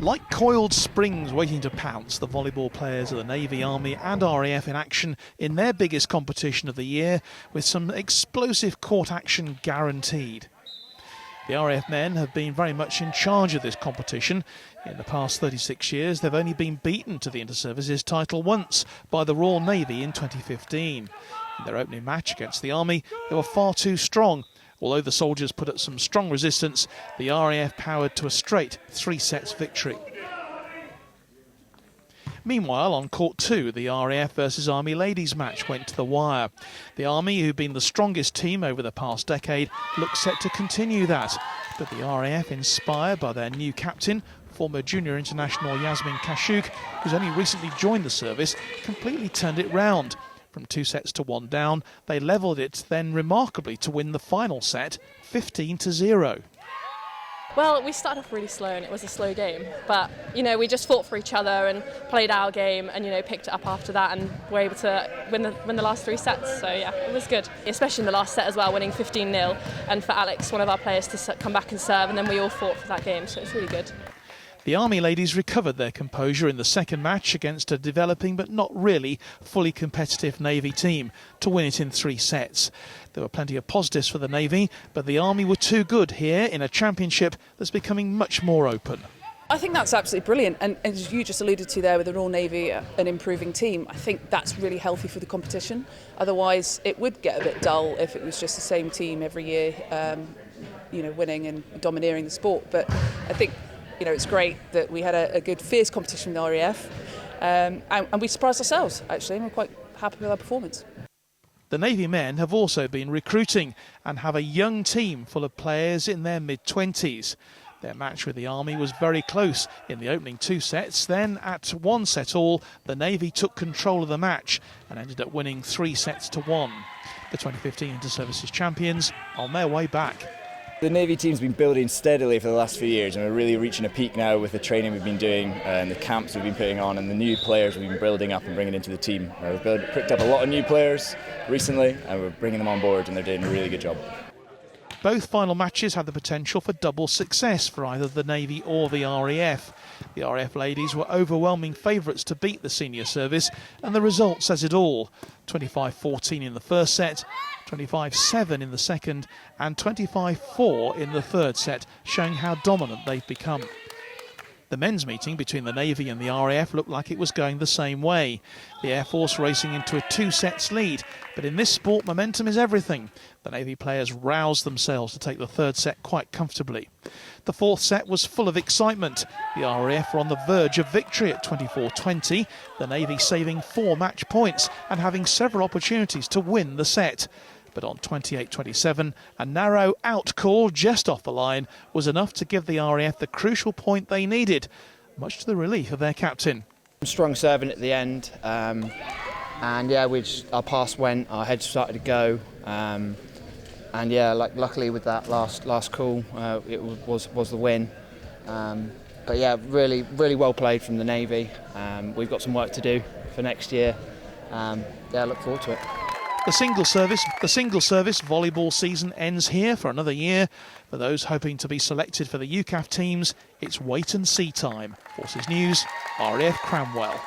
Like coiled springs waiting to pounce, the volleyball players of the Navy, Army and RAF in action in their biggest competition of the year, with some explosive court action guaranteed. The RAF men have been very much in charge of this competition. In the past 36 years, they've only been beaten to the Inter-Services title once by the Royal Navy in 2015. In their opening match against the Army, they were far too strong. Although the soldiers put up some strong resistance, the RAF powered to a straight 3-set victory. Meanwhile, on court 2, the RAF versus Army ladies match went to the wire. The Army, who've been the strongest team over the past decade, look set to continue that. But the RAF, inspired by their new captain, former junior international Yasmin Kashuk, who's only recently joined the service, completely turned it round. From 2 sets to 1 down, they levelled it then remarkably to win the final set 15-0. Well, we started off really slow and it was a slow game, but we just fought for each other and played our game and picked it up after that and were able to win the last 3 sets. So yeah, it was good, especially in the last set as well, winning 15-0, and for Alex, one of our players, to come back and serve, and then we all fought for that game, so it's really good. The Army ladies recovered their composure in the second match against a developing but not really fully competitive Navy team to win it in 3 sets. There were plenty of positives for the Navy, but the Army were too good here in a championship that's becoming much more open. I think that's absolutely brilliant, and as you just alluded to there with the Royal Navy, an improving team, I think that's really healthy for the competition. Otherwise it would get a bit dull if it was just the same team every year, winning and domineering the sport. But I think it's great that we had a good fierce competition with the RAF, and we surprised ourselves actually, and we're quite happy with our performance. The Navy men have also been recruiting and have a young team full of players in their mid-20s. Their match with the Army was very close in the opening 2 sets. Then at 1 set all, the Navy took control of the match and ended up winning 3 sets to 1. The 2015 Inter-Services champions on their way back. The Navy team's been building steadily for the last few years, and we're really reaching a peak now with the training we've been doing and the camps we've been putting on and the new players we've been building up and bringing into the team. We've picked up a lot of new players recently and we're bringing them on board, and they're doing a really good job. Both final matches had the potential for double success for either the Navy or the RAF. The RAF ladies were overwhelming favourites to beat the senior service, and the result says it all. 25-14 in the first set, 25-7 in the second, and 25-4 in the third set, showing how dominant they've become. The men's meeting between the Navy and the RAF looked like it was going the same way. The Air Force racing into a 2 sets lead, but in this sport momentum is everything. The Navy players roused themselves to take the third set quite comfortably. The fourth set was full of excitement. The RAF were on the verge of victory at 24-20, the Navy saving 4 match points and having several opportunities to win the set. But on 28-27, a narrow out call just off the line was enough to give the RAF the crucial point they needed, much to the relief of their captain. Strong serving at the end, and yeah, our pass went, our heads started to go, and yeah, luckily with that last call, it was the win. But yeah, really well played from the Navy. We've got some work to do for next year. Yeah, I look forward to it. The single service volleyball season ends here for another year. For those hoping to be selected for the UCAF teams, it's wait and see time. Forces News, RAF Cranwell.